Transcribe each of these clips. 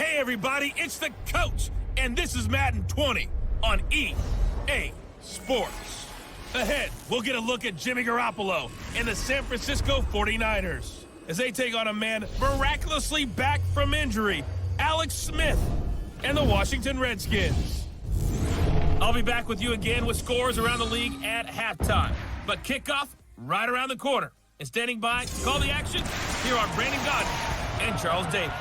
Hey everybody, it's the coach, and this is Madden 20 on EA Sports. Ahead, we'll get a look at Jimmy Garoppolo and the San Francisco 49ers as they take on a man miraculously back from injury, Alex Smith, and the Washington Redskins. I'll be back with you again with scores around the league at halftime, but kickoff right around the corner. And standing by to call the action, here are Brandon Godden and Charles Davis.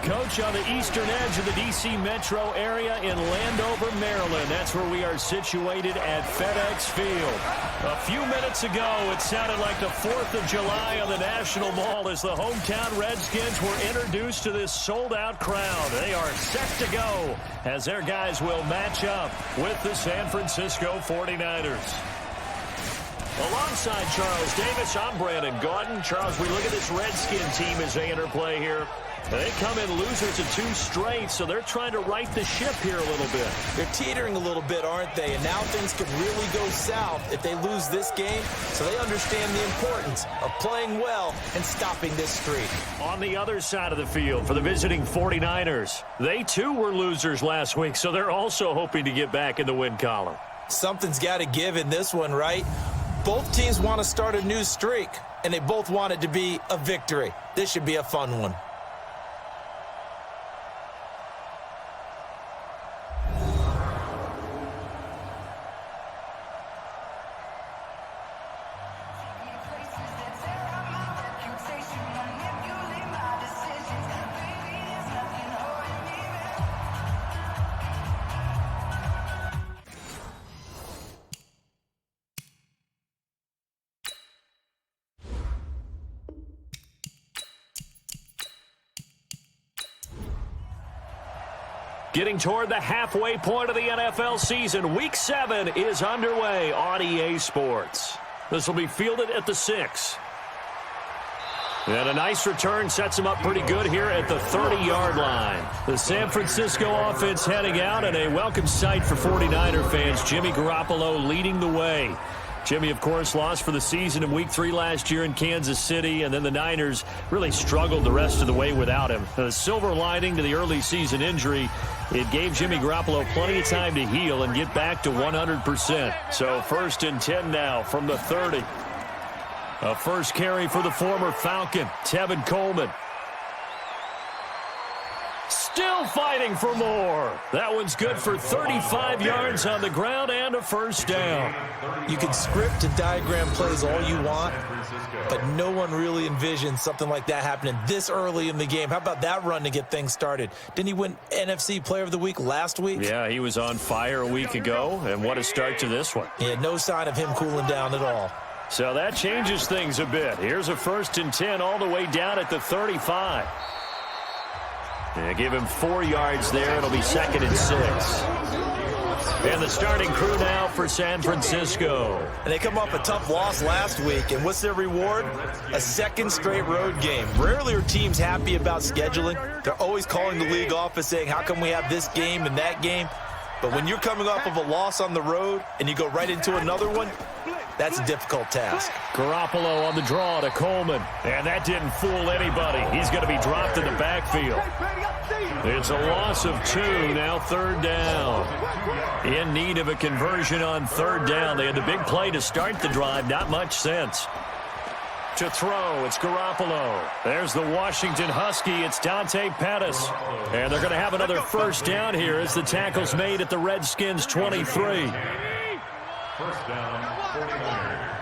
Coach, on the eastern edge of the D.C. metro area in Landover, Maryland. That's where we are situated at FedEx Field. A few minutes ago, it sounded like the 4th of July on the National Mall as the hometown Redskins were introduced to this sold-out crowd. They are set to go as their guys will match up with the San Francisco 49ers. Alongside Charles Davis, I'm Brandon Godden. Charles, we look at this Redskin team as they enter play here. They come in losers of 2 straight, so they're trying to right the ship here a little bit. They're teetering a little bit, aren't they? And now things could really go south if they lose this game, so they understand the importance of playing well and stopping this streak. On the other side of the field for the visiting 49ers, they too were losers last week, so they're also hoping to get back in the win column. Something's got to give in this one, right? Both teams want to start a new streak, and they both want it to be a victory. This should be a fun one. Getting toward the halfway point of the NFL season, Week 7 is underway on EA Sports. This will be fielded at the 6. And a nice return sets him up pretty good here at the 30-yard line. The San Francisco offense heading out, and a welcome sight for 49er fans. Jimmy Garoppolo leading the way. Jimmy, of course, lost for the season in Week 3 last year in Kansas City, and then the Niners really struggled the rest of the way without him. The silver lining to the early season injury, it gave Jimmy Garoppolo plenty of time to heal and get back to 100%. So 1st and 10 now from the 30. A first carry for the former Falcon, Tevin Coleman. Still fighting for more. That one's good for 35 yards on the ground and a first down. You can script and diagram plays all you want, but no one really envisioned something like that happening this early in the game. How about that run to get things started? Didn't he win NFC Player of the Week last week? Yeah, he was on fire a week ago, and what a start to this one. Yeah, no sign of him cooling down at all. So that changes things a bit. Here's a 1st and 10 all the way down at the 35. Yeah, give him 4 yards there. It'll be 2nd and 6. And the starting crew now for San Francisco. And they come off a tough loss last week. And what's their reward? A 2nd straight road game. Rarely are teams happy about scheduling. They're always calling the league office saying, how come we have this game and that game? But when you're coming off of a loss on the road and you go right into another one, that's a difficult task. Garoppolo on the draw to Coleman. And that didn't fool anybody. He's going to be dropped in the backfield. It's a loss of 2, now 3rd down. In need of a conversion on 3rd down. They had the big play to start the drive. Not much sense. To throw, it's Garoppolo. There's the Washington Husky. It's Dante Pettis. And they're going to have another first down here as the tackle's made at the Redskins 23. First down, 49ers.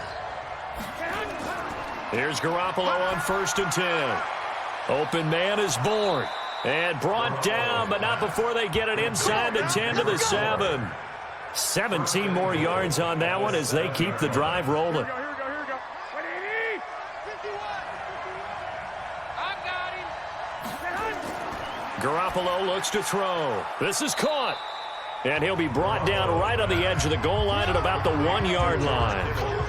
Here's Garoppolo on 1st and 10. Open man is born. And brought down, but not before they get it inside the 10 to the 7. 17 more yards on that one as they keep the drive rolling. Garoppolo looks to throw. This is caught. And he'll be brought down right on the edge of the goal line at about the 1-yard line.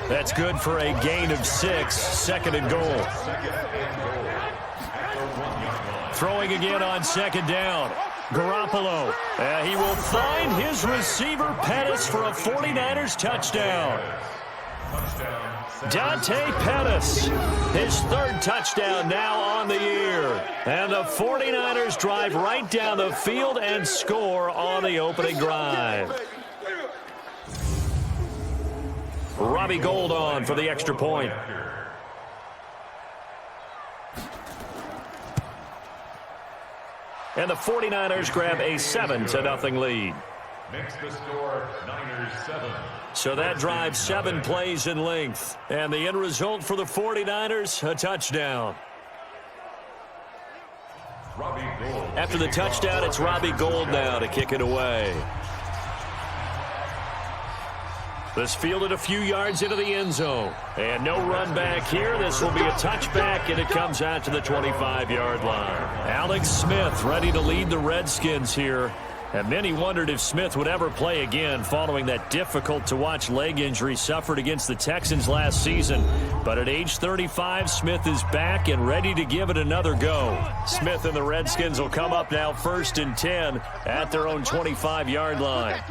That's good for a gain of 6, 2nd and goal. Throwing again on 2nd down. Garoppolo. He will find his receiver, Pettis, for a 49ers touchdown. Dante Pettis, his third touchdown now on the year. And the 49ers drive right down the field and score on the opening drive. Robbie Gould on for the extra point. And the 49ers grab a 7-0 lead. Makes the score Niners 7. So that drive 7 plays in length. And the end result for the 49ers, a touchdown. After the touchdown, it's Robbie Gould now to kick it away. This fielded a few yards into the end zone. And no run back here. This will be a touchback, and it comes out to the 25-yard line. Alex Smith ready to lead the Redskins here. And many wondered if Smith would ever play again following that difficult-to-watch leg injury suffered against the Texans last season. But at age 35, Smith is back and ready to give it another go. Smith and the Redskins will come up now 1st and 10 at their own 25-yard line.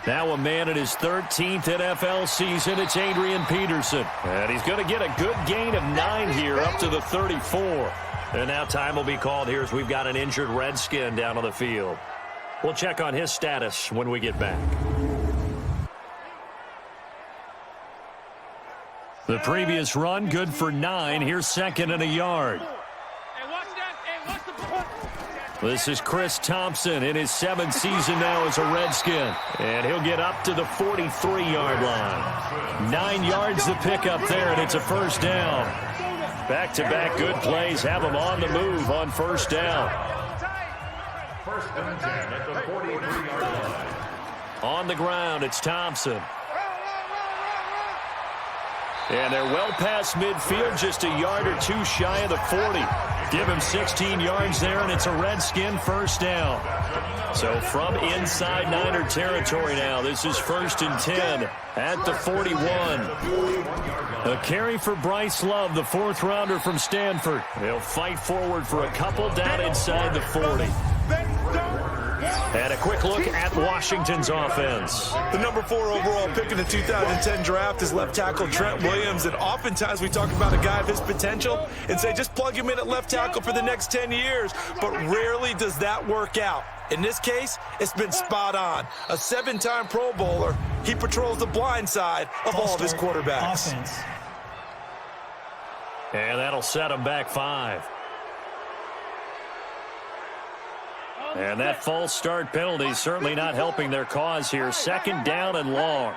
Now a man in his 13th NFL season, it's Adrian Peterson. And he's going to get a good gain of 9 here up to the 34. And now time will be called here as we've got an injured Redskin down on the field. We'll check on his status when we get back. The previous run, good for 9. Here's 2nd and a yard. This is Chris Thompson in his 7th season now as a Redskin. And he'll get up to the 43-yard line. 9 yards to pick up there, and it's a first down. Back-to-back good plays have him on the move on first down. 1st and 10 at the 43-yard line. On the ground, it's Thompson. And they're well past midfield, just a yard or 2 shy of the 40. Give him 16 yards there, and it's a Redskin first down. So from inside Niner territory now, this is 1st and 10 at the 41. A carry for Bryce Love, the 4th-rounder from Stanford. He'll fight forward for a couple down inside the 40. And a quick look at Washington's offense. The number 4 overall pick in the 2010 draft is left tackle Trent Williams. And oftentimes we talk about a guy of his potential and say just plug him in at left tackle for the next 10 years. But rarely does that work out. In this case, it's been spot on. A 7-time Pro Bowler, he patrols the blind side of all of his quarterbacks. Offense. And that'll set him back 5. And that false start penalty is certainly not helping their cause here. 2nd down and long.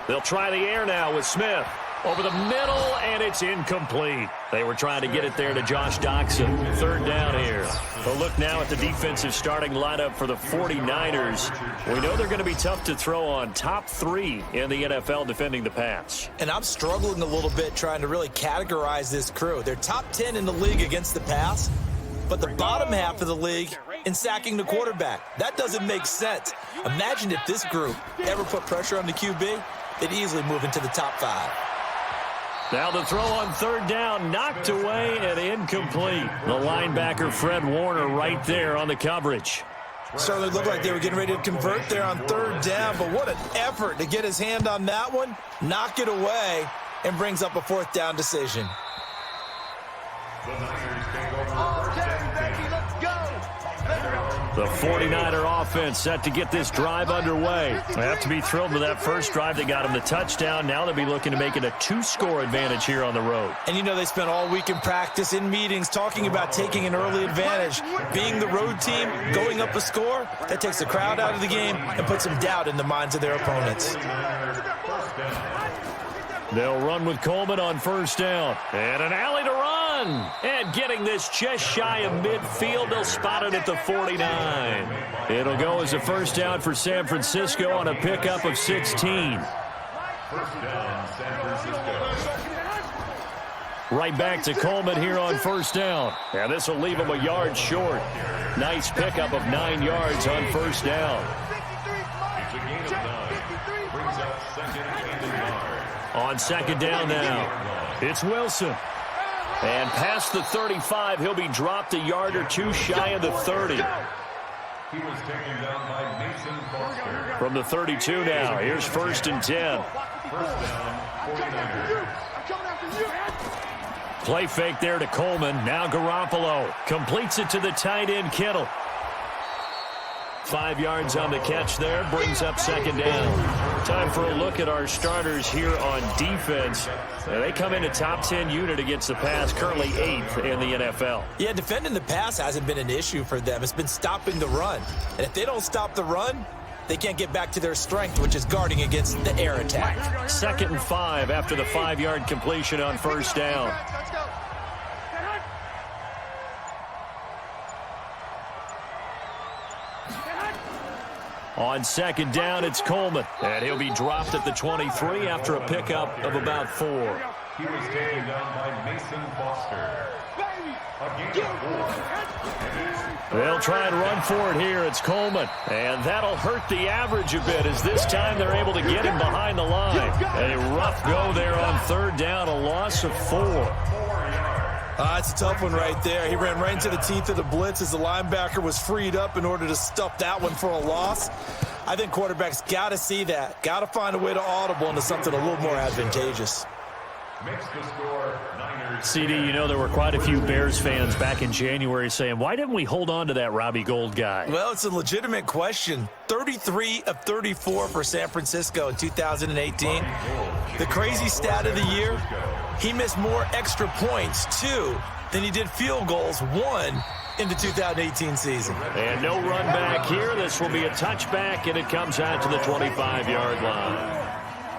They'll try the air now with Smith. Over the middle, and it's incomplete. They were trying to get it there to Josh Doxson. 3rd down here. A look now at the defensive starting lineup for the 49ers. We know they're going to be tough to throw on. Top 3 in the NFL defending the pass. And I'm struggling a little bit trying to really categorize this crew. They're top 10 in the league against the pass, but the bottom half of the league in sacking the quarterback. That doesn't make sense. Imagine if this group ever put pressure on the QB, they'd easily move into the top 5. Now the throw on 3rd down, knocked away and incomplete. The linebacker, Fred Warner, right there on the coverage. Certainly looked like they were getting ready to convert there on 3rd down, but what an effort to get his hand on that one, knock it away, and brings up a 4th down decision. The Niners take over 1st and 10. Let's go. The 49er offense set to get this drive underway. They have to be thrilled with that first drive. They got him the touchdown. Now they'll be looking to make it a 2-score advantage here on the road. And you know they spent all week in practice, in meetings, talking about taking an early advantage. Being the road team, going up a score, that takes the crowd out of the game and puts some doubt in the minds of their opponents. They'll run with Coleman on 1st down. And an alley to run. And getting this just shy of midfield, they'll spot it at the 49. It'll go as a 1st down for San Francisco on a pickup of 16. 1st down, San Francisco. Right back to Coleman here on 1st down. And this will leave him a yard short. Nice pickup of 9 yards on 1st down. It's a gain of 9. Brings up 2nd and a yard. On 2nd down now, it's Wilson. And past the 35, he'll be dropped a yard or 2 shy of the 30. He was taken down by Mason Foster. From the 32 now, here's 1st and 10. First down, 49ers. Play fake there to Coleman. Now Garoppolo completes it to the tight end, Kittle. 5 yards on the catch there, brings up 2nd down. Time for a look at our starters here on defense. They come in a top 10 unit against the pass, currently 8th in the NFL. Yeah, defending the pass hasn't been an issue for them. It's been stopping the run. And if they don't stop the run, they can't get back to their strength, which is guarding against the air attack. 2nd and 5 after the 5-yard completion on 1st down. On 2nd down, it's Coleman. And he'll be dropped at the 23 after a pickup of about 4. He was taken down by Mason Foster. A gain of 4. They'll try and run for it here. It's Coleman. And that'll hurt the average a bit as this time they're able to get him behind the line. A rough go there on 3rd down, a loss of 4. It's a tough one right there. He ran right into the teeth of the blitz as the linebacker was freed up in order to stuff that one for a loss. I think quarterbacks got to see that. Got to find a way to audible into something a little more advantageous. Makes the score Niners. CD, you know there were quite a few Bears fans back in January saying, why didn't we hold on to that Robbie Gould guy? Well, it's a legitimate question. 33 of 34 for San Francisco in 2018. The crazy stat of the year, he missed more extra points, 2, than he did field goals, 1, in the 2018 season. And no run back here. This will be a touchback, and it comes out to the 25-yard line.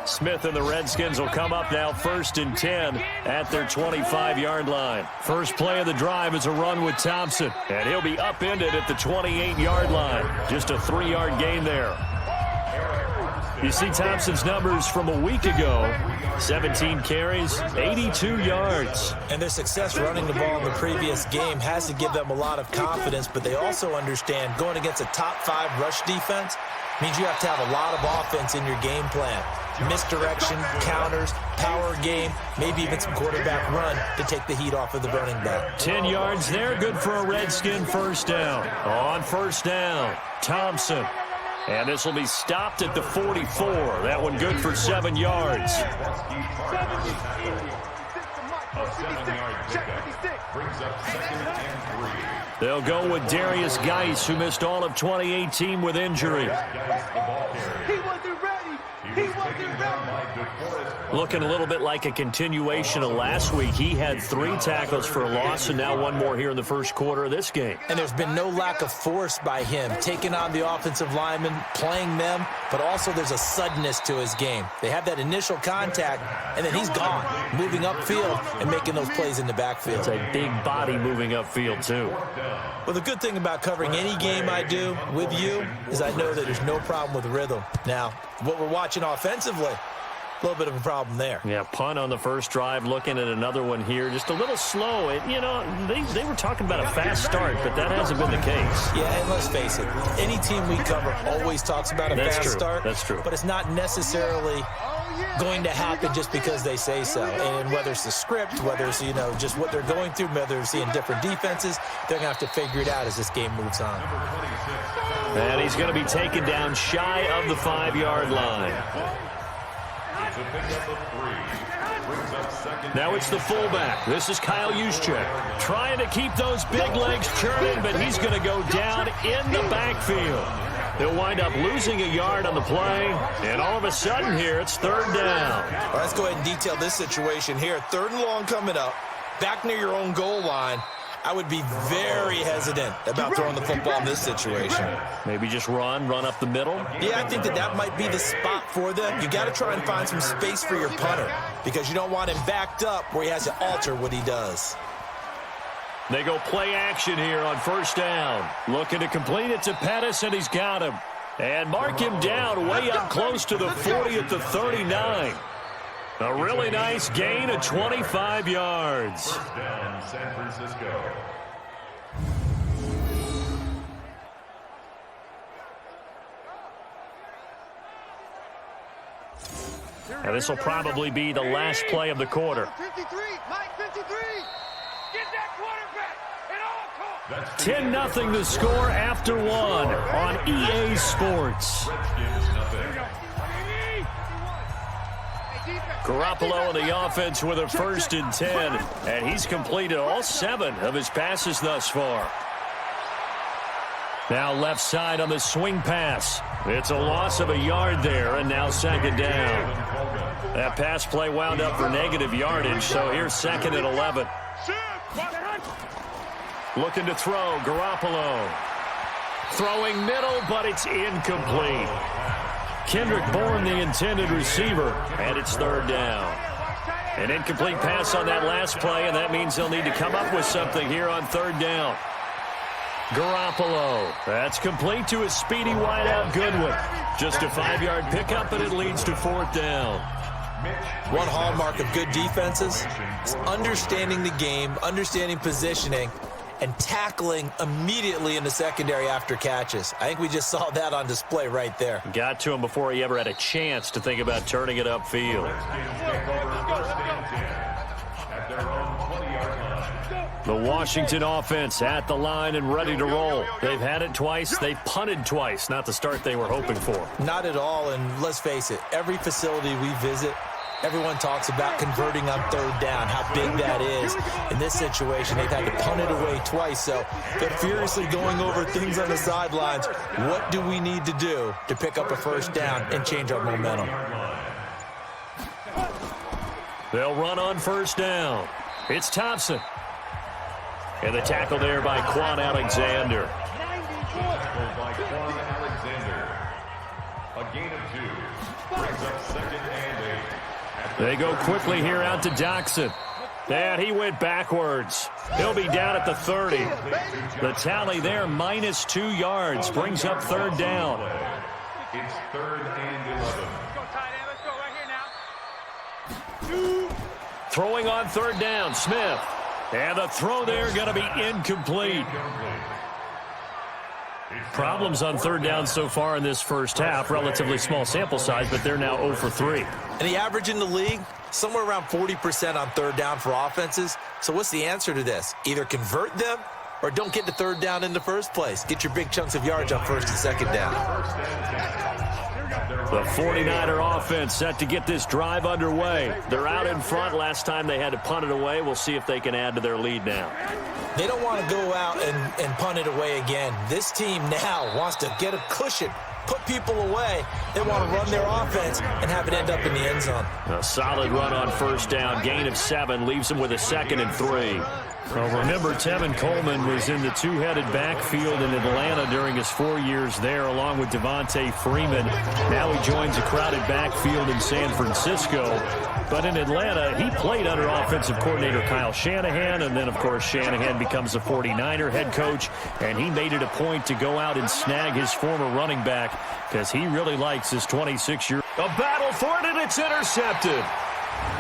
Smith and the Redskins will come up now 1st and 10 at their 25-yard line. First play of the drive is a run with Thompson, and he'll be upended at the 28-yard line. Just a 3-yard gain there. You see Thompson's numbers from a week ago. 17 carries, 82 yards. And their success running the ball in the previous game has to give them a lot of confidence, but they also understand going against a top 5 rush defense means you have to have a lot of offense in your game plan. Misdirection, counters, power game, maybe even some quarterback run to take the heat off of the running back. 10 yards there, good for a Redskin 1st down. On 1st down, Thompson. And this will be stopped at the 44. That one good for 7 yards. A 7-yard pickup brings up 2nd and 3. They'll go with Darius Geis, who missed all of 2018 with injury. Looking a little bit like a continuation of last week. He had 3 tackles for a loss and now 1 more here in the first quarter of this game. And there's been no lack of force by him, taking on the offensive linemen, playing them, but also there's a suddenness to his game. They have that initial contact, and then he's gone, moving upfield and making those plays in the backfield. It's a big body moving upfield, too. Well, the good thing about covering any game I do with you is I know that there's no problem with rhythm. Now, what we're watching offensively, a little bit of a problem there. Yeah, punt on the first drive, looking at another one here. Just a little slow. You know, they were talking about a fast start, but that hasn't been the case. Yeah, and let's face it, any team we cover always talks about a fast start. That's true. But it's not necessarily going to happen just because they say so. And whether it's the script, whether it's, you know, just what they're going through, whether it's seeing different defenses, they're going to have to figure it out as this game moves on. And he's going to be taken down shy of the 5-yard line. Now it's the fullback. This is Kyle Juszczyk trying to keep those big legs churning, but he's going to go down in the backfield. They'll wind up losing a yard on the play, and all of a sudden here, it's 3rd down. All right, let's go ahead and detail this situation here. 3rd and long coming up, back near your own goal line. I would be very hesitant about throwing the football in this situation. Maybe just run up the middle? Yeah, I think that might be the spot for them. You got to try and find some space for your punter because you don't want him backed up where he has to alter what he does. They go play action here on 1st down. Looking to complete it to Pettis, and he's got him. And mark him down way up close to the 40 at the 39. A really nice gain of 25 yards. 1st down, San Francisco. Now this will probably be the last play of the quarter. 53, Mike 53. Get that quarterback at all costs. 10-0 the score after one on EA Sports. Garoppolo on the offense with a 1st and 10, and he's completed all 7 of his passes thus far. Now left side on the swing pass. It's a loss of a yard there, and now 2nd down. That pass play wound up for negative yardage, so here's 2nd and 11. Looking to throw, Garoppolo. Throwing middle, but it's incomplete. Kendrick Bourne, the intended receiver, and it's 3rd down. An incomplete pass on that last play, and that means they'll need to come up with something here on 3rd down. Garoppolo. That's complete to his speedy wideout Goodwin. Just a 5-yard pickup, and it leads to 4th down. One hallmark of good defenses is understanding the game, understanding positioning, and tackling immediately in the secondary after catches. I think we just saw that on display right there. Got to him before he ever had a chance to think about turning it upfield. The Washington offense at the line and ready to roll. They've had it twice. They've punted twice. Not the start they were hoping for. Not at all, and let's face it, every facility we visit, everyone talks about converting on 3rd down, how big that is. In this situation, they've had to punt it away twice, so they're furiously going over things on the sidelines. What do we need to do to pick up a 1st down and change our momentum? They'll run on 1st down. It's Thompson. And the tackle there by Quan Alexander. A gain of 2. Brings up 2nd and 8. They go quickly here out to Doxson. And he went backwards. He'll be down at the 30. The tally there, -2 yards, brings up 3rd down. It's 3rd and 11. Throwing on 3rd down, Smith. And the throw there going to be incomplete. Problems on 3rd down so far in this first half. Relatively small sample size, but they're now 0 for 3. And the average in the league, somewhere around 40% on 3rd down for offenses. So what's the answer to this? Either convert them or don't get to 3rd down in the first place. Get your big chunks of yards on 1st and 2nd down. The 49er offense set to get this drive underway. They're out in front. Last time they had to punt it away. We'll see if they can add to their lead now. They don't want to go out and punt it away again. This team now wants to get a cushion, put people away. They want to run their offense and have it end up in the end zone. A solid run on 1st down. Gain of 7 leaves them with a 2nd and 3. Well, remember, Tevin Coleman was in the 2-headed backfield in Atlanta during his 4 years there, along with Devontae Freeman. Now he joins a crowded backfield in San Francisco. But in Atlanta, he played under offensive coordinator Kyle Shanahan, and then, of course, Shanahan becomes a 49er head coach, and he made it a point to go out and snag his former running back because he really likes his 26-year. A battle for it, and it's intercepted.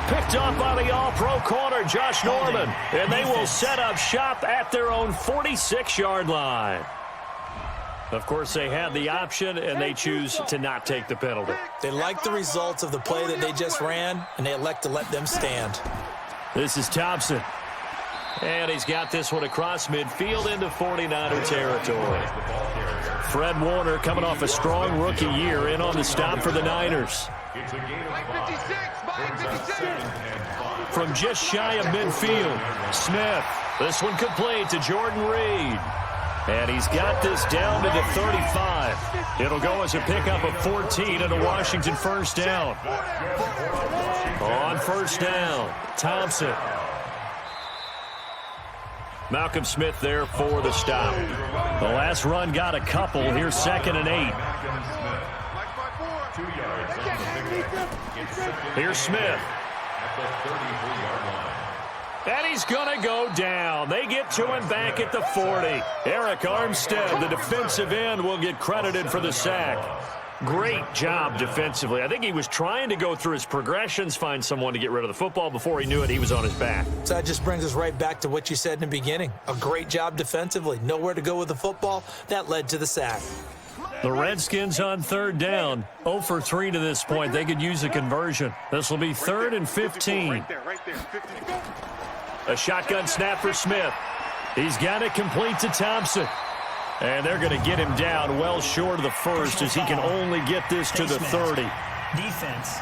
Picked off by the all-pro corner, Josh Norman, and they will set up shop at their own 46-yard line. Of course, they had the option, and they choose to not take the penalty. They like the results of the play that they just ran, and they elect to let them stand. This is Thompson. And he's got this one across midfield into 49er territory. Fred Warner coming off a strong rookie year in on the stop for the Niners. It's a gain of 5. From just shy of midfield, Smith. This one complete to Jordan Reed. And he's got this down to the 35. It'll go as a pickup of 14 and a Washington 1st down. On 1st down, Thompson. Malcolm Smith there for the stop. The last run got a couple. Here's 2nd and 8. Here's Smith. And he's going to go down. They get to him back at the 40. Eric Armstead, the defensive end, will get credited for the sack. Great job defensively. I think he was trying to go through his progressions, find someone to get rid of the football. Before he knew it, he was on his back. So that just brings us right back to what you said in the beginning. A great job defensively. Nowhere to go with the football. That led to the sack. The Redskins on 3rd down. 0 for 3 to this point. They could use a conversion. This will be 3rd and 15. A shotgun snap for Smith. He's got it complete to Thompson. And they're going to get him down well short of the first as he can only get this to the 30. Defense.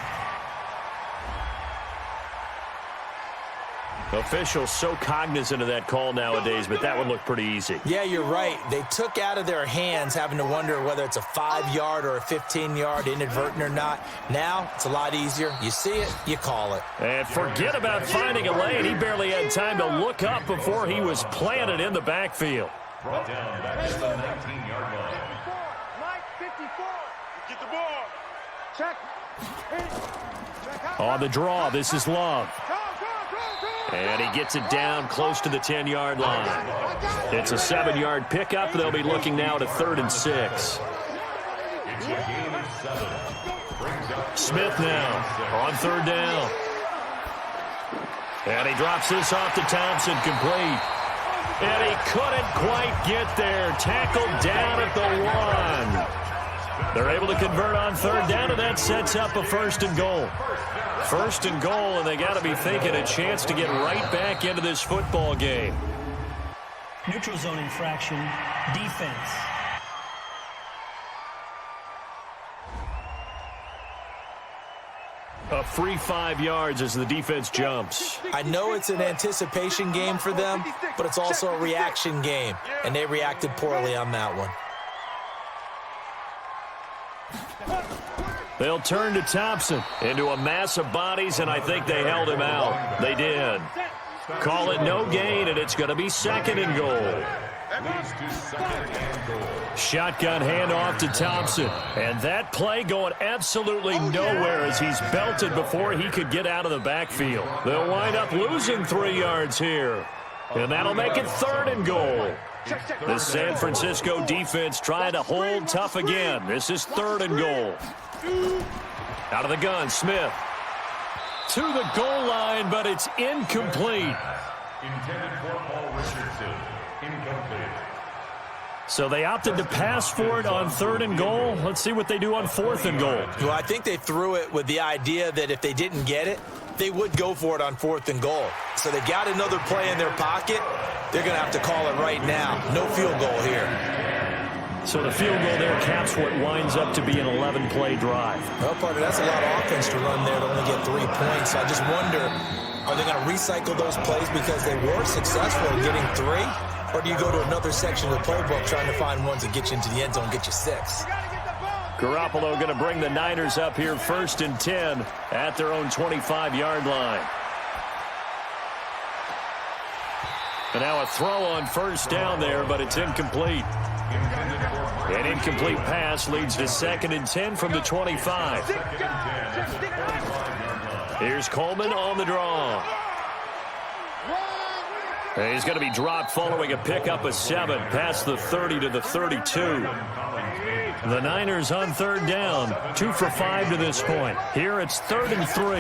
Officials so cognizant of that call nowadays, but that one looked pretty easy. Yeah, you're right. They took out of their hands having to wonder whether it's a 5-yard or a 15-yard, inadvertent or not. Now, it's a lot easier. You see it, you call it. And forget about finding a lane. He barely had time to look up before he was planted in the backfield. Brought down back to the 19-yard line. Mike, 54. Get the ball. Check. On the draw, this is Love. Go. And he gets it down close to the 10-yard line. It's a 7-yard pickup. They'll be looking now to 3rd and 6. It's a gain of 7. Brings up Smith now on 3rd down. And he drops this off to Thompson, complete. And he couldn't quite get there. Tackled down at the 1. They're able to convert on 3rd down, and that sets up a 1st and goal. 1st and goal, and they got to be thinking a chance to get right back into this football game. Neutral zone infraction. Defense. A free 5 yards as the defense jumps. I know it's an anticipation game for them, but it's also a reaction game, and they reacted poorly on that one. They'll turn to Thompson into a mass of bodies, and I think they held him out. They did. Call it no gain, and it's going to be 2nd and goal. Shotgun handoff to Thompson. And that play going absolutely nowhere as he's belted before he could get out of the backfield. They'll wind up losing 3 yards here. And that'll make it 3rd and goal. The San Francisco defense trying to hold tough again. This is 3rd and goal. Out of the gun, Smith. To the goal line, but it's incomplete. intended for Paul Richardson. Incomplete. So they opted to pass for it on 3rd and goal. Let's see what they do on 4th and goal. Well, I think they threw it with the idea that if they didn't get it, they would go for it on 4th and goal. So they got another play in their pocket. They're going to have to call it right now. No field goal here. So the field goal there caps what winds up to be an 11-play drive. Well, partner, that's a lot of offense to run there to only get 3 points. I just wonder, are they going to recycle those plays because they were successful in getting 3? Or do you go to another section of the playbook trying to find ones that get you into the end zone and get you 6? Garoppolo going to bring the Niners up here 1st and 10 at their own 25-yard line. And now a throw on 1st down there, but it's incomplete. An incomplete pass leads to 2nd and 10 from the 25. Here's Coleman on the draw. And he's going to be dropped following a pickup of 7 past the 30 to the 32. The Niners on 3rd down, 2 for 5 to this point. Here it's 3rd and 3.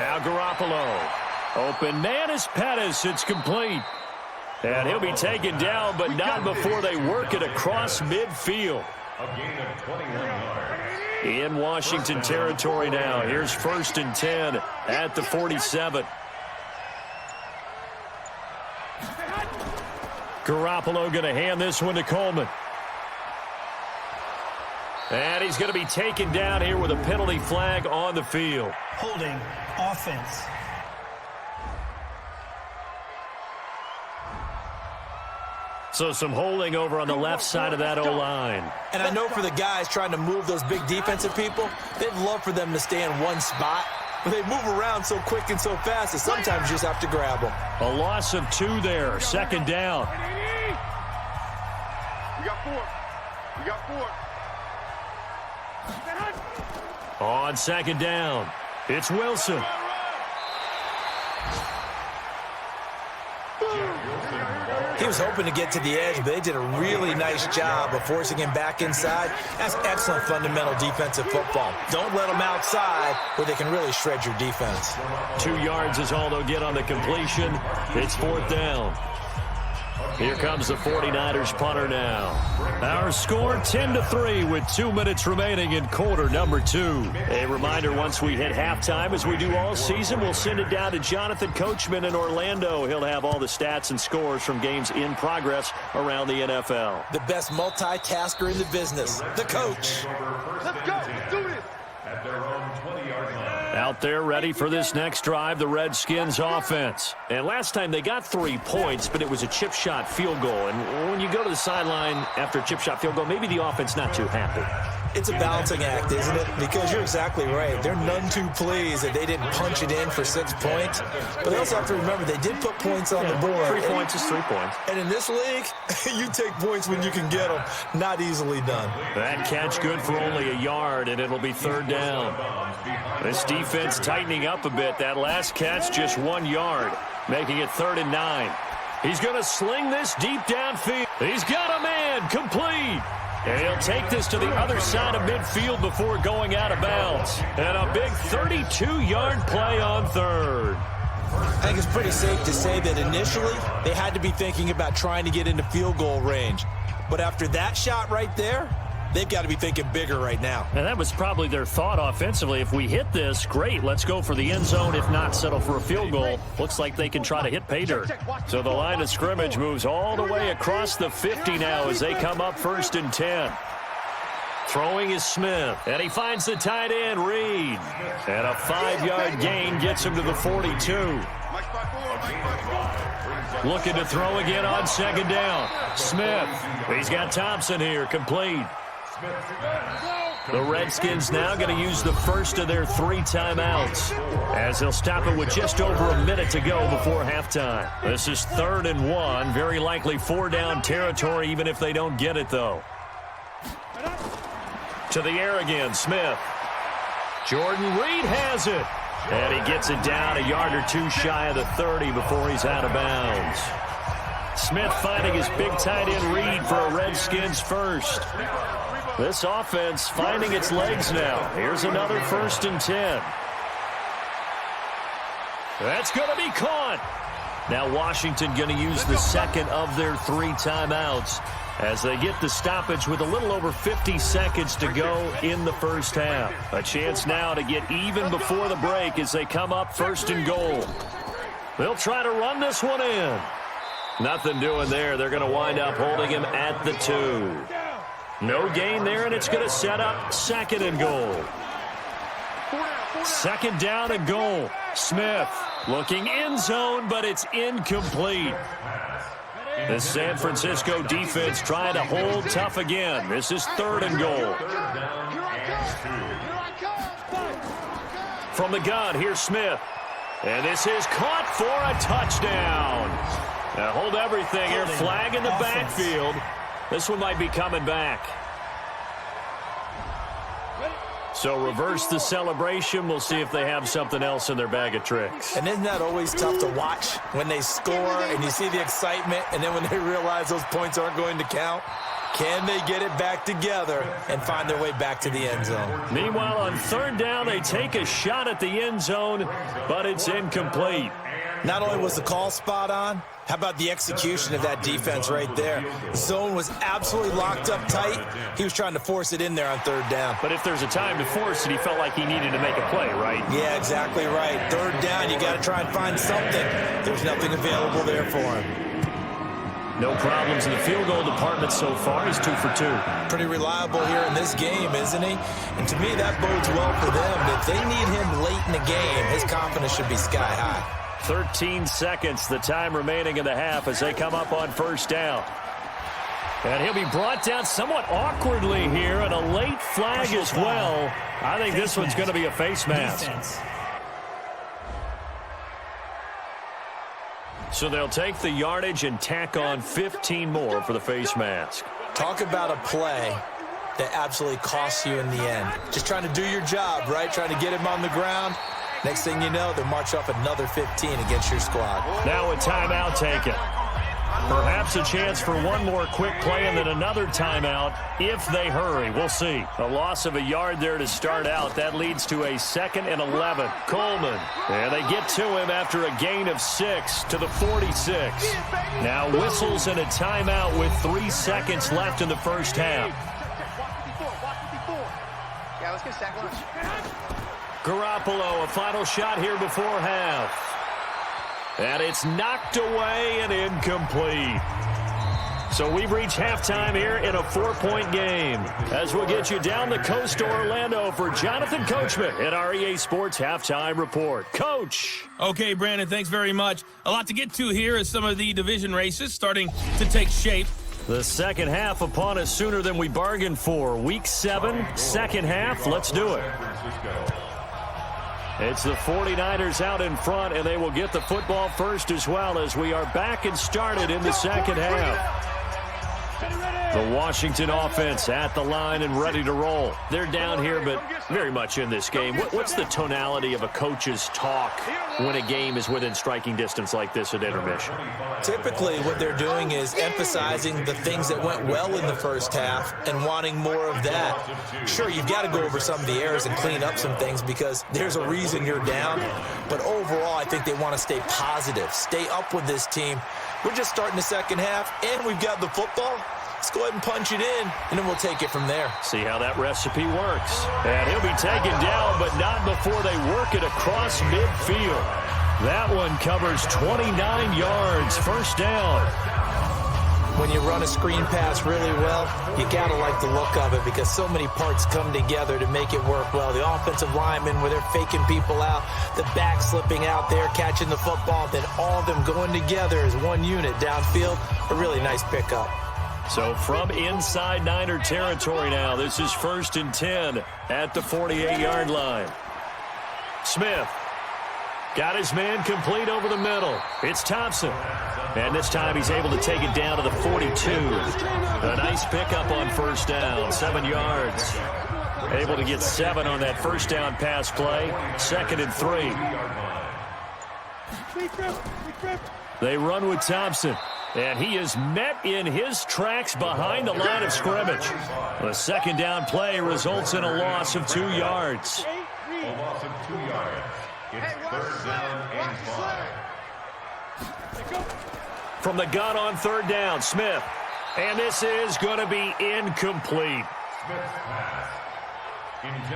Now Garoppolo. Open man is Pettis. It's complete. And he'll be taken down, but not before they work it across midfield. A gain of 21 yards. In Washington territory now. Here's 1st and 10 at the 47. Garoppolo going to hand this one to Coleman. And he's going to be taken down here with a penalty flag on the field. Holding offense. So some holding over on the left side of that O-line. And I know for the guys trying to move those big defensive people, they'd love for them to stay in one spot. But they move around so quick and so fast that sometimes you just have to grab them. A loss of 2 there. 2nd down. We got 4. We got 4. On 2nd down, it's Wilson. He was hoping to get to the edge, but they did a really nice job of forcing him back inside. That's excellent fundamental defensive football. Don't let them outside where they can really shred your defense. 2 yards is all they'll get on the completion. It's 4th down. Here comes the 49ers punter now. Our score 10-3 with 2 minutes remaining in quarter number 2. A reminder, once we hit halftime, as we do all season, we'll send it down to Jonathan Coachman in Orlando. He'll have all the stats and scores from games in progress around the NFL. The best multitasker in the business, the coach. Let's go. Let's do this. At their own 20-yard line. Out there ready for this next drive, the Redskins offense. And last time they got 3 points, but it was a chip shot field goal. And when you go to the sideline after a chip shot field goal, maybe the offense not too happy. It's a balancing act, isn't it? Because you're exactly right. They're none too pleased that they didn't punch it in for 6 points. But they also have to remember they did put points on the board. 3 points is 3 points. And in this league, you take points when you can get them. Not easily done. That catch good for only a yard, and it'll be 3rd down. This defense tightening up a bit. That last catch just 1 yard, making it 3rd and 9. He's going to sling this deep downfield. He's got a man, complete. And he'll take this to the other side of midfield before going out of bounds. And a big 32-yard play on 3rd. I think it's pretty safe to say that initially they had to be thinking about trying to get into field goal range. But after that shot right there, they've got to be thinking bigger right now. And that was probably their thought offensively. If we hit this, great, let's go for the end zone. If not, settle for a field goal. Looks like they can try to hit pay dirt. So the line of scrimmage moves all the way across the 50 now as they come up 1st and 10. Throwing is Smith, and he finds the tight end, Reed. And a 5-yard gain gets him to the 42. Looking to throw again on 2nd down. Smith, he's got Thompson here, complete. The Redskins now going to use the first of their 3 timeouts as they'll stop it with just over a minute to go before halftime. This is 3rd and 1, very likely 4-down territory even if they don't get it, though. To the air again, Smith. Jordan Reed has it. And he gets it down a yard or 2 shy of the 30 before he's out of bounds. Smith finding his big tight end Reed for a Redskins first. This offense finding its legs now. Here's another 1st and 10. That's going to be caught. Now Washington going to use the second of their 3 timeouts as they get the stoppage with a little over 50 seconds to go in the first half. A chance now to get even before the break as they come up 1st and goal. They'll try to run this one in. Nothing doing there. They're going to wind up holding him at the 2. No gain there, and it's going to set up 2nd and goal. 2nd down and goal. Smith looking end zone, but it's incomplete. The San Francisco defense trying to hold tough again. This is 3rd and goal. From the gun, here's Smith. And this is caught for a touchdown. Now hold everything here. Flag in the backfield. This one might be coming back. So reverse the celebration. We'll see if they have something else in their bag of tricks. And isn't that always tough to watch when they score and you see the excitement and then when they realize those points aren't going to count? Can they get it back together and find their way back to the end zone? Meanwhile, on 3rd down, they take a shot at the end zone, but it's incomplete. Not only was the call spot on, how about the execution of that defense right there? The zone was absolutely locked up tight. He was trying to force it in there on 3rd down. But if there's a time to force it, he felt like he needed to make a play, right? Yeah, exactly right. 3rd down, you got to try and find something. There's nothing available there for him. No problems in the field goal department so far. He's 2 for 2. Pretty reliable here in this game, isn't he? And to me, that bodes well for them. If they need him late in the game, his confidence should be sky high. 13 seconds, the time remaining in the half as they come up on 1st down. And he'll be brought down somewhat awkwardly here, and a late flag as well. I think this one's going to be a face mask. So they'll take the yardage and tack on 15 more for the face mask. Talk about a play that absolutely costs you in the end. Just trying to do your job, right? Trying to get him on the ground. Next thing you know, they march up another 15 against your squad. Now a timeout taken. Perhaps a chance for one more quick play and then another timeout if they hurry. We'll see. A loss of a yard there to start out. That leads to a 2nd and 11. Coleman. And they get to him after a gain of 6 to the 46. Now whistles and a timeout with 3 seconds left in the first half. Yeah, let's get a second. Garoppolo, a final shot here before half. And it's knocked away and incomplete. So we've reached halftime here in a 4-point game. As we'll get you down the coast to Orlando for Jonathan Coachman at our EA Sports Halftime Report. Coach. Okay, Brandon, thanks very much. A lot to get to here as some of the division races starting to take shape. The second half upon us sooner than we bargained for. Week 7, second half. Let's do it. It's the 49ers out in front, and they will get the football first as well as we are back and started in the second half. The Washington offense at the line and ready to roll. They're down here, but very much in this game. What's the tonality of a coach's talk when a game is within striking distance like this at intermission? Typically, what they're doing is emphasizing the things that went well in the first half and wanting more of that. Sure, you've got to go over some of the errors and clean up some things because there's a reason you're down. But overall, I think they want to stay positive, stay up with this team. We're just starting the second half, and we've got the football. Let's go ahead and punch it in, and then we'll take it from there. See how that recipe works. And he'll be taken down, but not before they work it across midfield. That one covers 29 yards, first down. When you run a screen pass really well, you got to like the look of it because so many parts come together to make it work well. The offensive linemen, where they're faking people out, the back slipping out there, catching the football, then all of them going together as one unit downfield. A really nice pickup. So from inside Niner territory now, this is 1st and 10 at the 48-yard line. Smith got his man complete over the middle. It's Thompson. And this time he's able to take it down to the 42. A nice pickup on first down, 7 yards. Able to get 7 on that first down pass play. 2nd and 3. They run with Thompson. And he is met in his tracks behind the line of scrimmage. The second down play results in a loss of 2 yards. A loss of 2 yards. It's 3rd down and 5. From the gun on 3rd down, Smith. And this is going to be incomplete.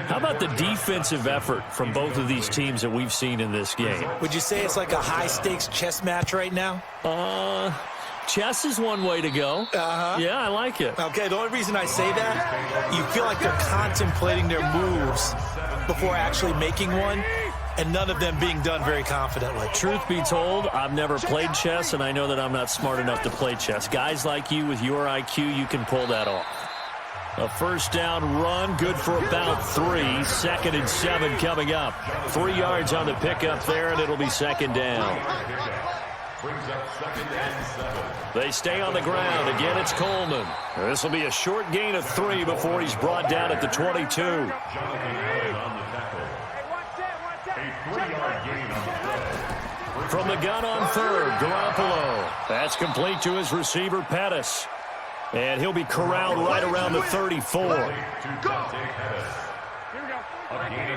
How about the defensive effort from both of these teams that we've seen in this game? Would you say it's like a high-stakes chess match right now? Chess is one way to go. Yeah, I like it. Okay, the only reason I say that, you feel like they're contemplating their moves before actually making one, and none of them being done very confidently. Truth be told, I've never played chess, and I know that I'm not smart enough to play chess. Guys like you with your IQ, you can pull that off. A first down run, good for about 3. 2nd and 7 coming up. 3 yards on the pickup there, and it'll be 2nd down. Brings up 2nd and 7. They stay on the ground. Again, it's Coleman. This will be a short gain of 3 before he's brought down at the 22. Jonathan Allen on the tackle. A 3-yard gain on the throw. From the gun on 3rd, Garoppolo. That's complete to his receiver, Pettis. And he'll be corralled right around the 34.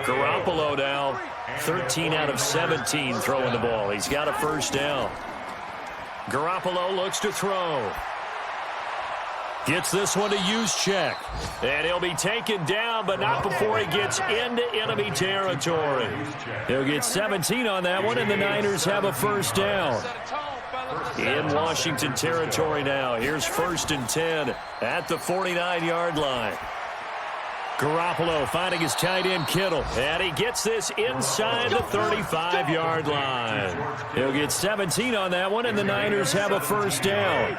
Garoppolo now 13 out of 17 throwing the ball. He's got a first down. Garoppolo looks to throw. Gets this one to Juszczyk. And he'll be taken down, but not before he gets into enemy territory. He'll get 17 on that one, and the Niners have a first down. In Washington territory now. Here's 1st and 10 at the 49-yard line. Garoppolo finding his tight end Kittle. And he gets this inside the 35-yard line. He'll get 17 on that one, and the Niners have a first down.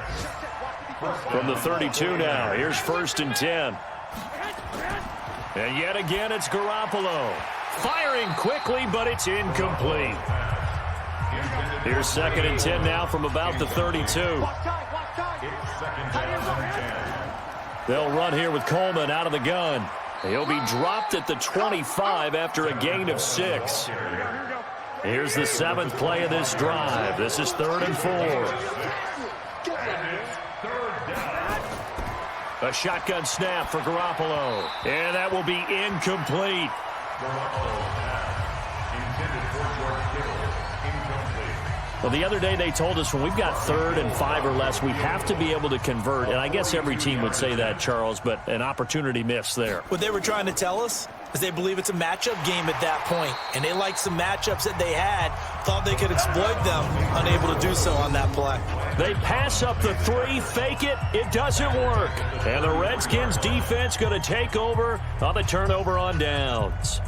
From the 32 now. Here's 1st and 10. And yet again, it's Garoppolo. Firing quickly, but it's incomplete. Here's 2nd and 10 now from about the 32. They'll run here with Coleman out of the gun. He'll be dropped at the 25 after a gain of 6. Here's the 7th play of this drive. This is 3rd and 4. A shotgun snap for Garoppolo. And that will be incomplete. Well, the other day they told us when we've got 3rd and 5 or less, we have to be able to convert. And I guess every team would say that, Charles, but an opportunity missed there. What they were trying to tell us is they believe it's a matchup game at that point, and they liked some matchups that they had, thought they could exploit them, unable to do so on that play. They pass up the 3, fake it, it doesn't work. And the Redskins defense going to take over on the turnover on downs.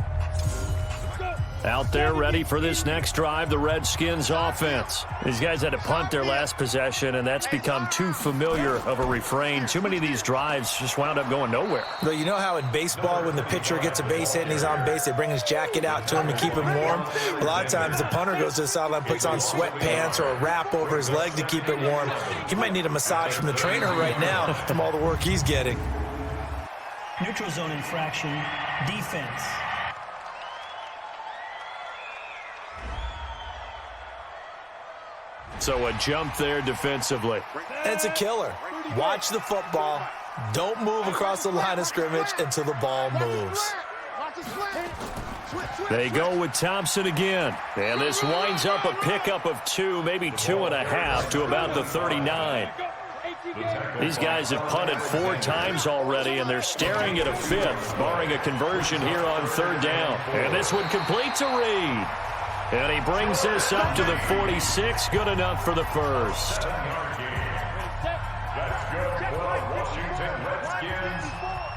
Out there ready for this next drive, the Redskins offense. These guys had to punt their last possession, and that's become too familiar of a refrain. Too many of these drives just wound up going nowhere. But you know how in baseball, when the pitcher gets a base hit and he's on base, they bring his jacket out to him to keep him warm? A lot of times the punter goes to the sideline, puts on sweatpants or a wrap over his leg to keep it warm. He might need a massage from the trainer right now from all the work he's getting. Neutral zone infraction, defense. So a jump there defensively. And it's a killer. Watch the football. Don't move across the line of scrimmage until the ball moves. They go with Thompson again. And this winds up a pickup of 2, maybe 2.5 to about the 39. These guys have punted 4 times already, and they're staring at a 5th, barring a conversion here on 3rd down. And this one complete to Reed. And he brings this up to the 46. Good enough for the first. That's good for the Washington Redskins.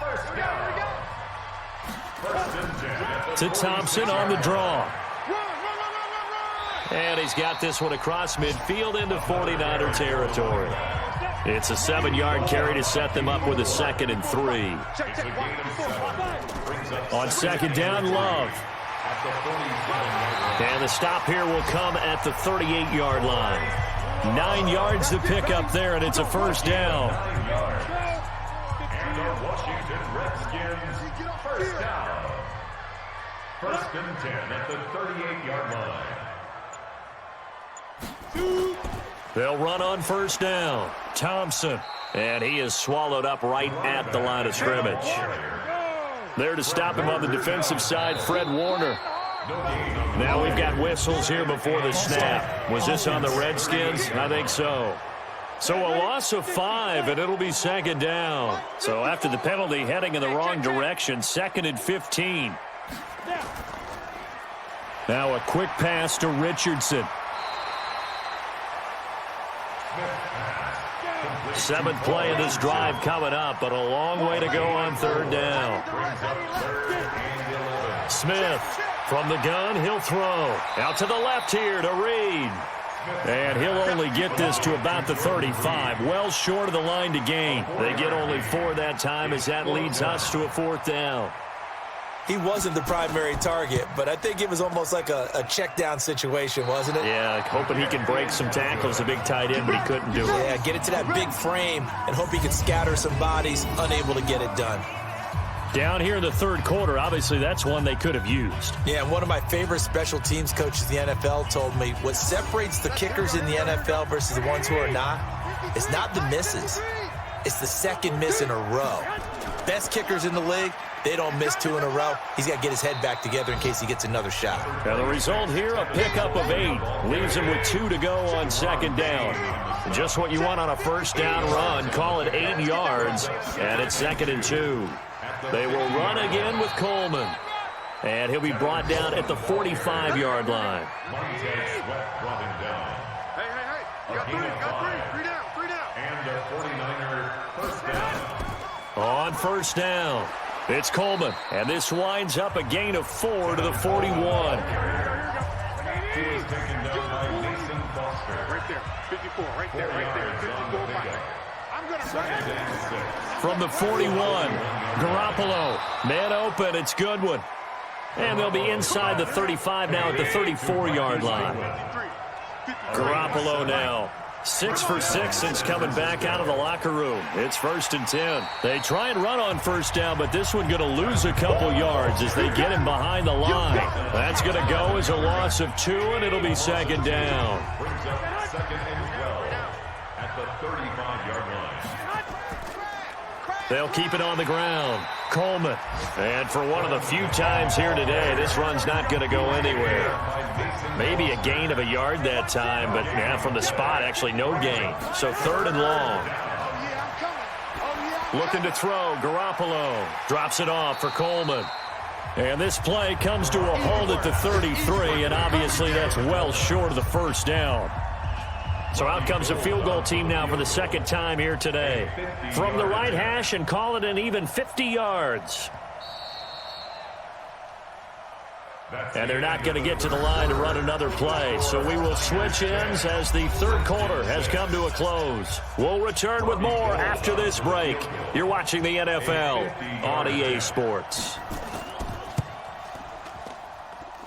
First down. First and 10. To Thompson on the draw. And he's got this one across midfield into 49er territory. It's a 7-yard carry to set them up with a 2nd and 3. On 2nd down, Love. And the stop here will come at the 38-yard line. 9 yards to pick up there, and it's a first down. And the Washington Redskins first down. First and 10 at the 38-yard line. They'll run on first down. Thompson. And he is swallowed up right at the line of scrimmage. There to stop him on the defensive side, Fred Warner. Now we've got whistles here before the snap. Was this on the Redskins? I think so. So a loss of 5, and it'll be 2nd down. So after the penalty, heading in the wrong direction, 2nd and 15. Now a quick pass to Richardson. 7th play of this drive coming up, but a long way to go on 3rd down. Smith from the gun, he'll throw. Out to the left here to Reed. And he'll only get this to about the 35, well short of the line to gain. They get only 4 that time as that leads us to a 4th down. He wasn't the primary target, but I think it was almost like a check down situation, wasn't it? Yeah, hoping he can break some tackles, a big tight end, but he couldn't do it. Yeah, get it to that big frame and hope he can scatter some bodies, unable to get it done. Down here in the 3rd quarter, obviously that's one they could have used. Yeah, and one of my favorite special teams coaches in the NFL told me what separates the kickers in the NFL versus the ones who are not is not the misses. It's the 2nd miss in a row. Best kickers in the league, they don't miss 2 in a row. He's got to get his head back together in case he gets another shot. Now the result here, a pickup of 8. Leaves him with 2 to go on 2nd down. Just what you want on a first down run. Call it 8 yards, and it's 2nd and 2. They will run again with Coleman. And he'll be brought down at the 45-yard line. And the 49er first down. On first down, it's Coleman. And this winds up a gain of 4 to the 41. He was taken down by Mason Foster. Right there, 54, right there, right there. 54 back. I'm going to run it. From the 41, Garoppolo. Man open, it's Goodwin. And they'll be inside the 35 now at the 34-yard line. Garoppolo now. 6 for 6 since coming back out of the locker room. It's 1st and 10. They try and run on first down, but this one going to lose a couple yards as they get him behind the line. That's going to go as a loss of 2, and it'll be 2nd down. Brings up 2nd and 12 at the 30. They'll keep it on the ground. Coleman. And for one of the few times here today, this run's not going to go anywhere. Maybe a gain of a yard that time, but yeah, from the spot, actually no gain. So 3rd and long. Looking to throw. Garoppolo drops it off for Coleman. And this play comes to a halt at the 33, and obviously that's well short of the first down. So out comes the field goal team now for the second time here today. From the right hash and call it an even 50 yards. And they're not going to get to the line to run another play. So we will switch ends as the third quarter has come to a close. We'll return with more after this break. You're watching the NFL on EA Sports.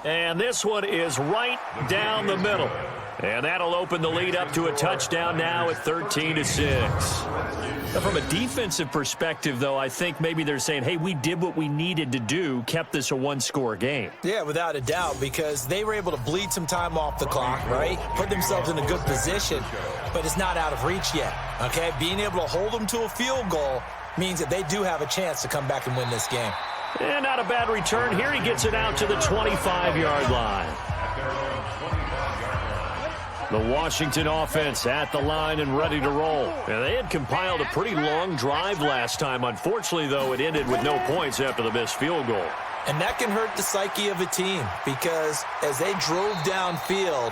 And this one is right down the middle. And that'll open the lead up to a touchdown now at 13-6. From a defensive perspective, though, I think maybe they're saying, hey, we did what we needed to do, kept this a one-score game. Yeah, without a doubt, because they were able to bleed some time off the clock, right? Put themselves in a good position, but it's not out of reach yet, okay? Being able to hold them to a field goal means that they do have a chance to come back and win this game. And not a bad return here. He gets it out to the 25-yard line. The Washington offense at the line and ready to roll. And they had compiled a pretty long drive last time. Unfortunately, though, it ended with no points after the missed field goal. And that can hurt the psyche of a team because as they drove downfield,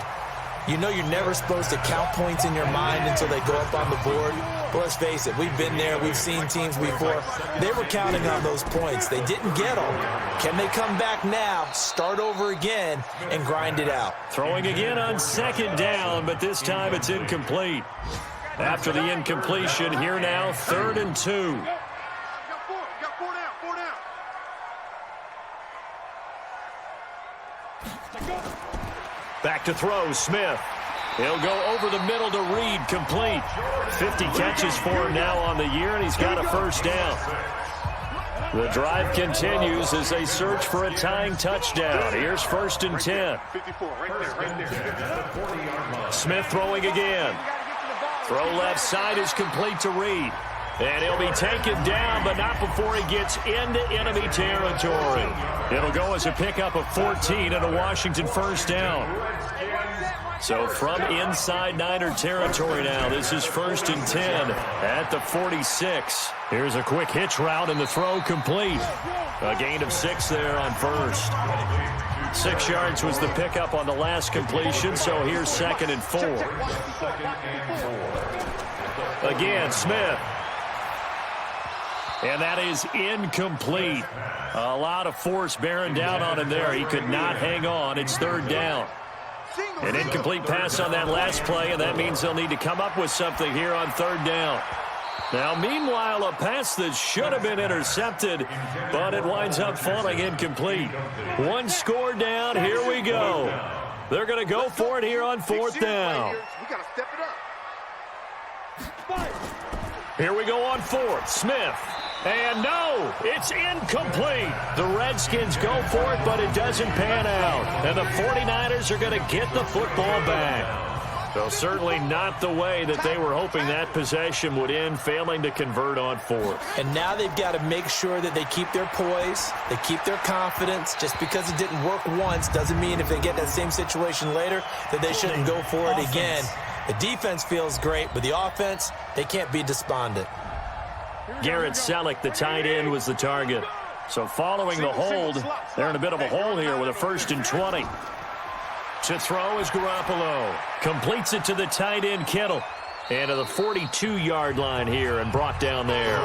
you know you're never supposed to count points in your mind until they go up on the board. But let's face it, we've been there. We've seen teams before. They were counting on those points. They didn't get them. Can they come back now, start over again, and grind it out? Throwing again on 2nd down, but this time it's incomplete. After the incompletion, here now, 3rd and 2. Got four down. Back to throw, Smith. He'll go over the middle to Reed, complete. 50 catches for him now on the year, and he's got a first down. The drive continues as they search for a tying touchdown. Here's 1st and 10. 54, right there. Smith throwing again. Throw left side is complete to Reed. And he'll be taken down, but not before he gets into enemy territory. It'll go as a pickup of 14 and a Washington first down. So from inside Niner territory now, this is 1st and 10 at the 46. Here's a quick hitch route and the throw complete. A gain of 6 there on first. 6 yards was the pickup on the last completion, so here's 2nd and 4. Again, Smith. And that is incomplete. A lot of force bearing down on him there. He could not hang on. It's 3rd down. An incomplete pass on that last play, and that means they'll need to come up with something here on 3rd down. Now, meanwhile, a pass that should have been intercepted, but it winds up falling incomplete. 1 score down. Here we go. They're going to go for it here on 4th down. We got to step it up. Here we go on 4th. Smith. And no, it's incomplete. The Redskins go for it, but it doesn't pan out. And the 49ers are going to get the football back. So certainly not the way that they were hoping that possession would end, failing to convert on 4th. And now they've got to make sure that they keep their poise, they keep their confidence. Just because it didn't work once doesn't mean if they get that same situation later that they shouldn't go for it again. The defense feels great, but the offense, they can't be despondent. Garrett Selleck, the tight end, was the target. So following the hold, they're in a bit of a hole here with a 1st and 20. To throw is Garoppolo. Completes it to the tight end, Kittle. And to the 42-yard line here and brought down there.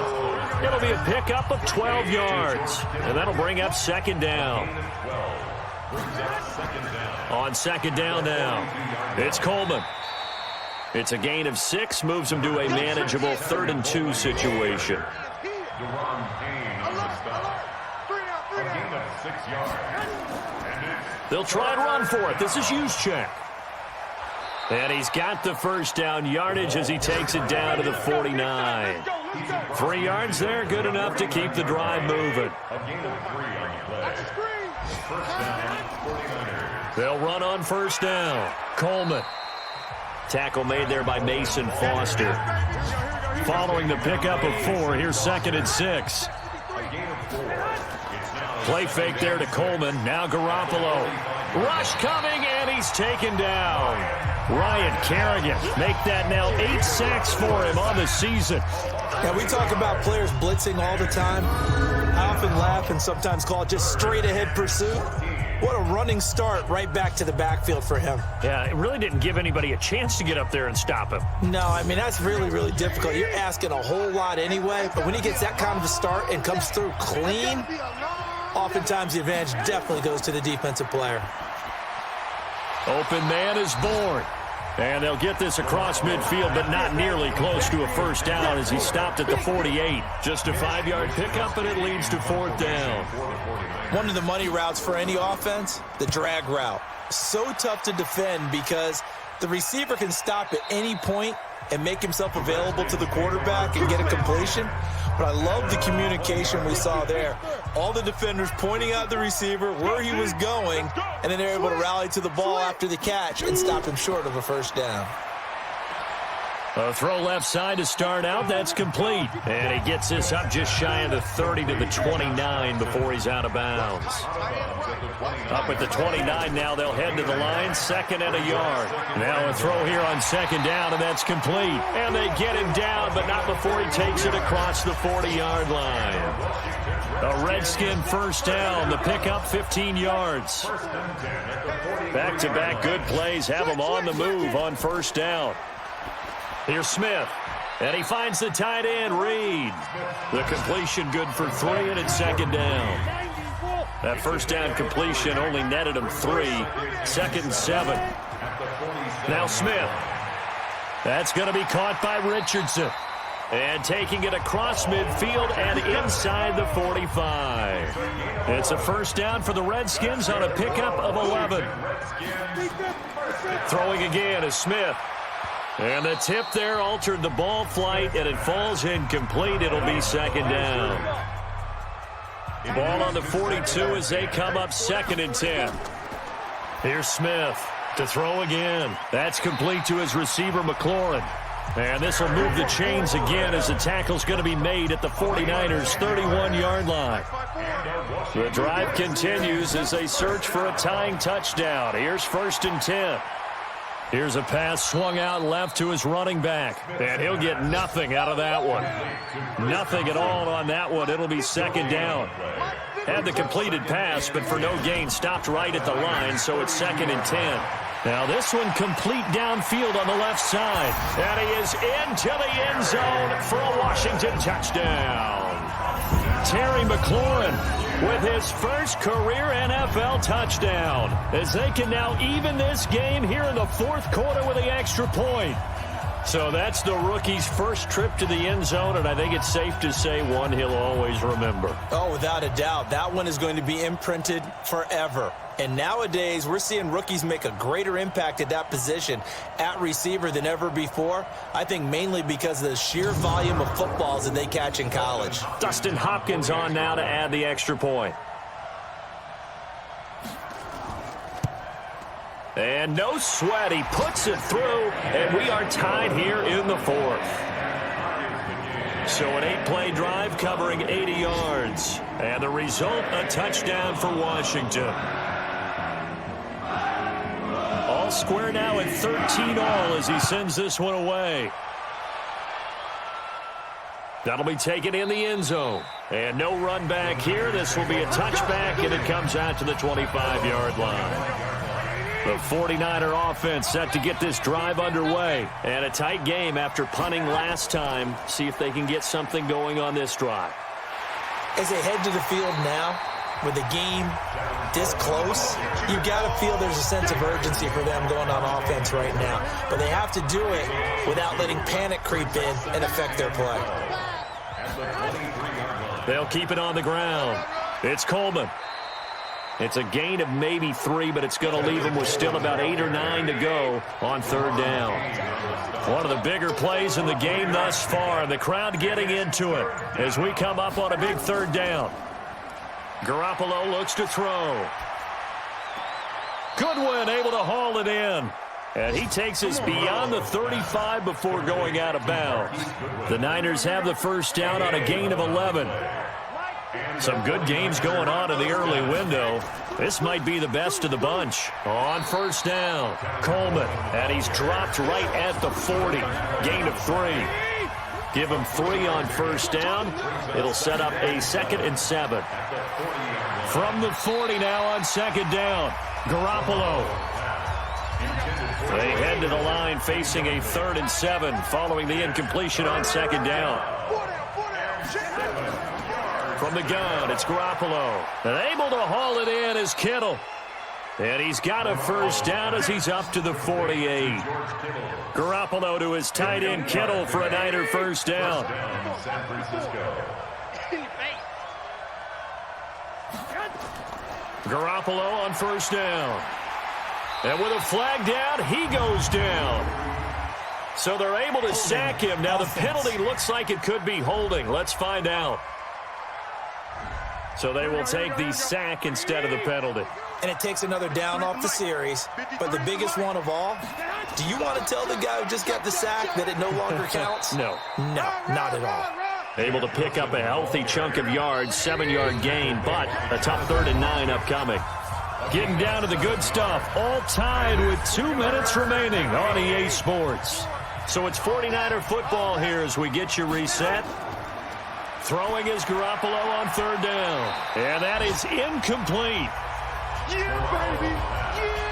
It'll be a pickup of 12 yards. And that'll bring up 2nd down. On 2nd down now, it's Coleman. It's a gain of 6, moves them to a manageable 3rd and 2 situation. They'll try and run for it. This is Juszczyk. And he's got the first down yardage as he takes it down to the 49. 3 yards there, good enough to keep the drive moving. They'll run on 1st down. Coleman. Tackle made there by Mason Foster. following the pickup of 4. Here's 2nd and 6. Play fake there to Coleman. Now Garoppolo. Rush coming, and he's taken down. Ryan Kerrigan make that now 8 sacks for him on the season. Yeah, we talk about players blitzing all the time. I often laugh and sometimes call it just straight-ahead pursuit. What a running start right back to the backfield for him. Yeah, it really didn't give anybody a chance to get up there and stop him. No, I mean, that's really, really difficult. You're asking a whole lot anyway, but when he gets that kind of a start and comes through clean, oftentimes the advantage definitely goes to the defensive player. Open man is born. And they'll get this across midfield, but not nearly close to a first down as he stopped at the 48. Just a 5-yard pickup, and it leads to 4th down. One of the money routes for any offense, the drag route. So tough to defend because the receiver can stop at any point and make himself available to the quarterback and get a completion. But I love the communication we saw there. All the defenders pointing out the receiver, where he was going, and then they're able to rally to the ball after the catch and stop him short of a first down. A throw left side to start out. That's complete. And he gets this up just shy of the 30 to the 29 before he's out of bounds. Up at the 29 now. They'll head to the line. 2nd and a yard. Now a throw here on 2nd down, and that's complete. And they get him down, but not before he takes it across the 40-yard line. A Redskin first down. The pickup 15 yards. Back-to-back good plays have him on the move on first down. Here's Smith, and he finds the tight end, Reed. The completion good for 3, and it's 2nd down. That first down completion only netted him 3. 2nd and 7. Now Smith. That's going to be caught by Richardson. And taking it across midfield and inside the 45. It's a first down for the Redskins on a pickup of 11. Throwing again is Smith. And the tip there altered the ball flight, and it falls incomplete. It'll be 2nd down. Ball on the 42 as they come up 2nd and 10. Here's Smith to throw again. That's complete to his receiver, McLaurin. And this will move the chains again as the tackle's going to be made at the 49ers' 31-yard line. The drive continues as they search for a tying touchdown. Here's 1st and 10. Here's a pass swung out left to his running back. And he'll get nothing out of that one. Nothing at all on that one. It'll be 2nd down. Had the completed pass, but for no gain, stopped right at the line, so it's 2nd and 10. Now this one complete downfield on the left side. And he is into the end zone for a Washington touchdown. Terry McLaurin with his first career NFL touchdown, as they can now even this game here in the 4th quarter with the extra point. So that's the rookie's first trip to the end zone, and I think it's safe to say one he'll always remember. Oh, without a doubt. That one is going to be imprinted forever. And nowadays, we're seeing rookies make a greater impact at that position at receiver than ever before. I think mainly because of the sheer volume of footballs that they catch in college. Dustin Hopkins on now to add the extra point. And no sweat. He puts it through, and we are tied here in the 4th. So an 8-play drive covering 80 yards. And the result, a touchdown for Washington. All square now at 13 all as he sends this one away. That'll be taken in the end zone. And no run back here. This will be a touchback, and it comes out to the 25-yard line. The 49er offense set to get this drive underway. And a tight game after punting last time. See if they can get something going on this drive. As they head to the field now, with the game this close, you got to feel there's a sense of urgency for them going on offense right now. But they have to do it without letting panic creep in and affect their play. They'll keep it on the ground. It's Coleman. It's a gain of maybe 3, but it's going to leave them with still about 8 or 9 to go on 3rd down. One of the bigger plays in the game thus far. The crowd getting into it as we come up on a big 3rd down. Garoppolo looks to throw. Goodwin able to haul it in. And he takes us beyond the 35 before going out of bounds. The Niners have the first down on a gain of 11. Some good games going on in the early window. This might be the best of the bunch. On first down, Coleman, and he's dropped right at the 40. Gain of 3. Give him 3 on first down. It'll set up a 2nd and 7. From the 40 now on second down, Garoppolo. They head to the line facing a 3rd and 7 following the incompletion on second down. From the gun, it's Garoppolo. And able to haul it in is Kittle. And he's got a first down as he's up to the 48. Garoppolo to his tight end Kittle for a Niner first down. Garoppolo on first down. And with a flag down, he goes down. So they're able to sack him. Now the penalty looks like it could be holding. Let's find out. So they will take the sack instead of the penalty. And it takes another down off the series. But the biggest one of all, do you want to tell the guy who just got the sack that it no longer counts? No. No, not at all. Able to pick up a healthy chunk of yards, 7-yard gain, but a tough 3rd and 9 upcoming. Getting down to the good stuff, all tied with 2 minutes remaining on EA Sports. So it's 49er football here as we get you reset. Throwing is Garoppolo on 3rd down. And that is incomplete. Yeah, baby! Yeah!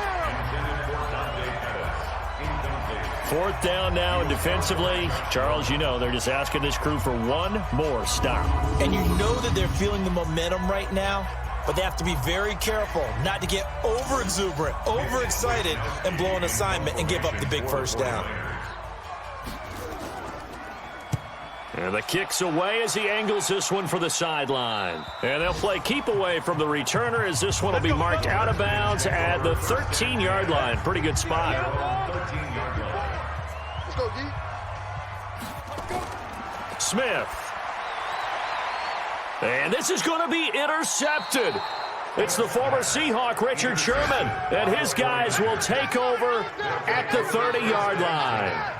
4th down now, and defensively, Charles, you know, they're just asking this crew for one more stop. And you know that they're feeling the momentum right now, but they have to be very careful not to get over-exuberant, overexcited, and blow an assignment and give up the big first down. And the kick's away as he angles this one for the sideline. And they'll play keep away from the returner as this one will be marked out of bounds at the 13-yard line. Pretty good spot. Let's go, D. Smith. And this is going to be intercepted. It's the former Seahawk, Richard Sherman, and his guys will take over at the 30-yard line.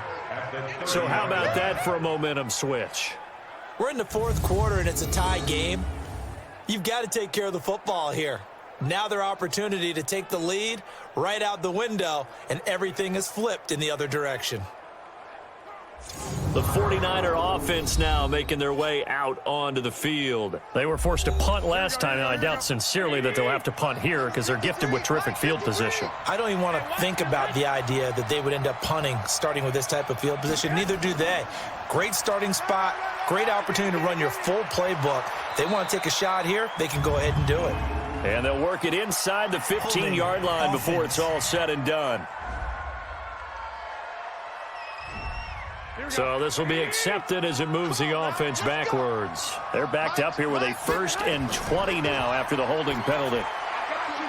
So how about that for a momentum switch? We're in the 4th quarter, and it's a tie game. You've got to take care of the football here. Now their opportunity to take the lead right out the window, and everything is flipped in the other direction. The 49er offense now making their way out onto the field. They were forced to punt last time, and I doubt sincerely that they'll have to punt here because they're gifted with terrific field position. I don't even want to think about the idea that they would end up punting starting with this type of field position. Neither do they. Great starting spot, great opportunity to run your full playbook. If they want to take a shot here, they can go ahead and do it. And they'll work it inside the 15-yard line before it's all said and done. So this will be accepted as it moves the offense backwards. They're backed up here with a 1st and 20 now after the holding penalty.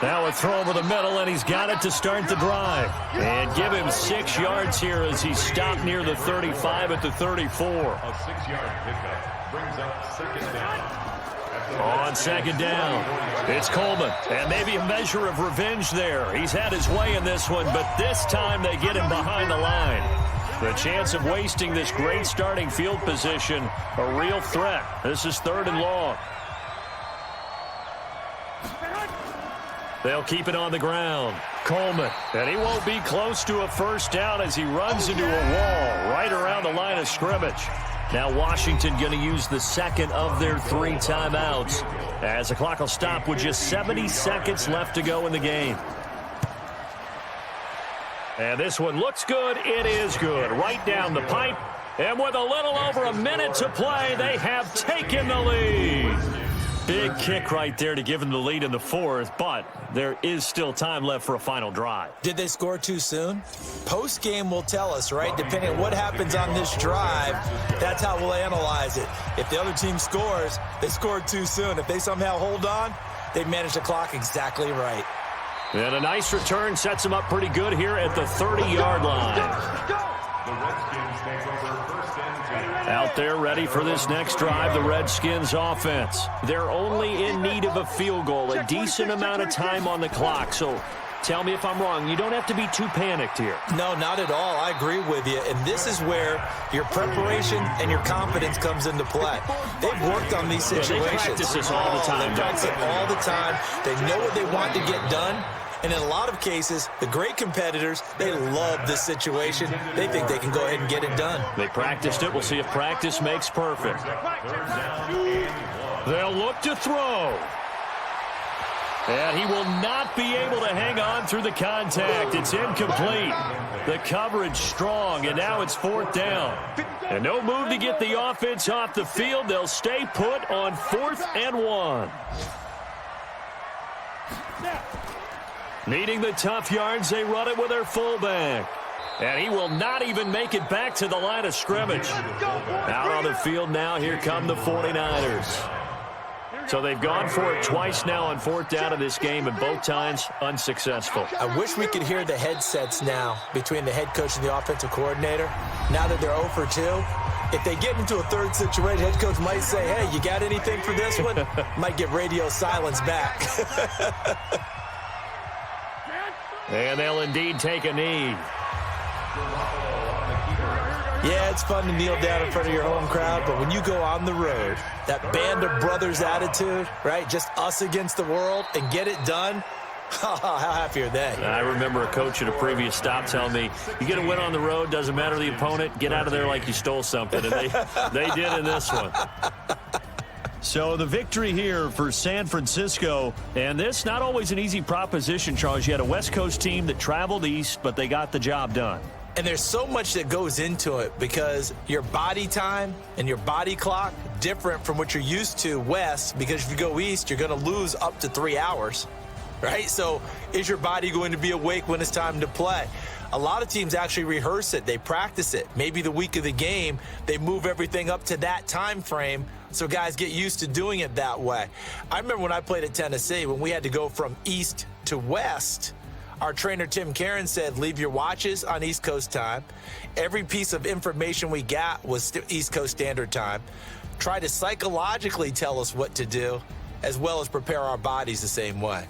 Now a throw over the middle, and he's got it to start the drive. And give him 6 yards here as he's stopped near the 35 at the 34. A 6-yard pickup brings up 2nd down. On second down, it's Coleman, and maybe a measure of revenge there. He's had his way in this one, but this time they get him behind the line. The chance of wasting this great starting field position, a real threat. This is 3rd and long. They'll keep it on the ground. Coleman, and he won't be close to a first down as he runs into a wall right around the line of scrimmage. Now Washington going to use the 2nd of their 3 timeouts as the clock will stop with just 70 seconds left to go in the game. And this one looks good. It is good. Right down the pipe. And with a little over a minute to play, they have taken the lead. Big kick right there to give them the lead in the 4th, but there is still time left for a final drive. Did they score too soon? Post-game will tell us, right? Depending on what happens on this drive, that's how we'll analyze it. If the other team scores, they scored too soon. If they somehow hold on, they managed the clock exactly right. And a nice return sets them up pretty good here at the 30-yard line. The Redskins take over 1st and 10. Out there ready for this next drive, the Redskins offense. They're only in need of a field goal, a decent amount of time on the clock. So Tell me if I'm wrong. You don't have to be too panicked here. No, not at all. I agree with you. And this is where your preparation and your confidence comes into play. They've worked on these situations. They practice this all the time. They practice it all the time. They know what they want to get done. And in a lot of cases, the great competitors, they love this situation. They think they can go ahead and get it done. They practiced it. We'll see if practice makes perfect. They'll look to throw. And he will not be able to hang on through the contact. It's incomplete. The coverage strong, and now it's 4th down. And no move to get the offense off the field. They'll stay put on 4th and 1. Needing the tough yards, they run it with their fullback. And he will not even make it back to the line of scrimmage. Out on the field now, here come the 49ers. So they've gone for it twice now on 4th down in this game, and both times unsuccessful. I wish we could hear the headsets now between the head coach and the offensive coordinator. Now that they're 0 for 2, if they get into a third situation, head coach might say, hey, you got anything for this one? Might get radio silence back. And they'll indeed take a knee. Yeah, it's fun to kneel down in front of your home crowd, but when you go on the road, that band of brothers attitude, right, just us against the world, and get it done, how happy are they? I remember a coach at a previous stop telling me, you get a win on the road, doesn't matter the opponent, get out of there like you stole something, and they did in this one. So the victory here for San Francisco, and this not always an easy proposition, Charles. You had a West Coast team that traveled east, but they got the job done. And there's so much that goes into it because your body time and your body clock different from what you're used to west, because if you go east, you're going to lose up to 3 hours, right? So is your body going to be awake when it's time to play? A lot of teams actually rehearse it. They practice it. Maybe the week of the game, they move everything up to that time frame so guys get used to doing it that way. I remember when I played at Tennessee, when we had to go from east to west, our trainer, Tim Karen, said, leave your watches on East Coast time. Every piece of information we got was East Coast Standard Time. Try to psychologically tell us what to do, as well as prepare our bodies the same way.